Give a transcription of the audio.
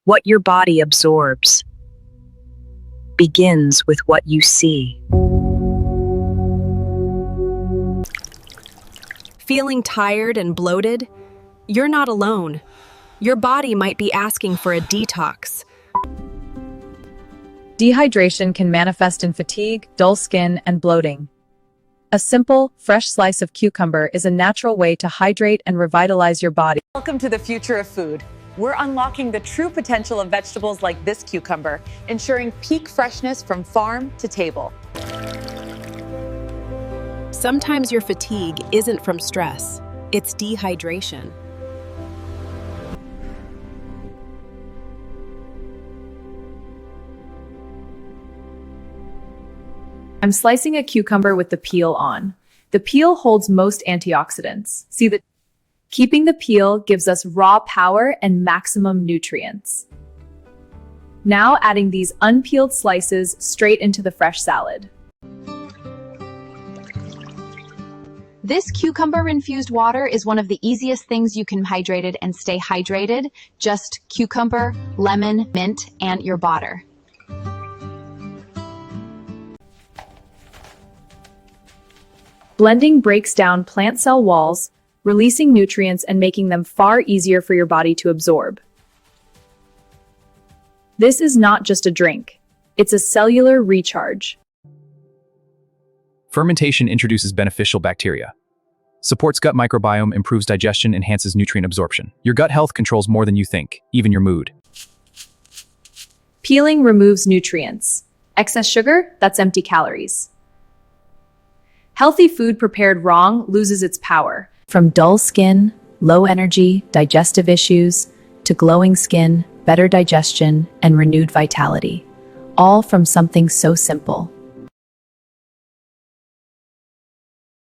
What your body absorbs begins with what you see. Feeling tired and bloated? You're not alone. Your body might be asking for a detox. Dehydration can manifest in fatigue, dull skin, and bloating. A simple, fresh slice of cucumber is a natural way to hydrate and revitalize your body. Welcome to the future of food. We're unlocking the true potential of vegetables like this cucumber, ensuring peak freshness from farm to table. Sometimes your fatigue isn't from stress, it's dehydration. I'm slicing a cucumber with the peel on. The peel holds most antioxidants. Keeping the peel gives us raw power and maximum nutrients. Now adding these unpeeled slices straight into the fresh salad. This cucumber-infused water is one of the easiest things you can hydrate and stay hydrated. Just cucumber, lemon, mint, and your water. Blending breaks down plant cell walls, releasing nutrients and making them far easier for your body to absorb. This is not just a drink, it's a cellular recharge. Fermentation introduces beneficial bacteria, supports gut microbiome, improves digestion, enhances nutrient absorption. Your gut health controls more than you think, even your mood. Peeling removes nutrients. Excess sugar, that's empty calories. Healthy food prepared wrong loses its power. From dull skin, low energy, digestive issues, to glowing skin, better digestion, and renewed vitality. All from something so simple.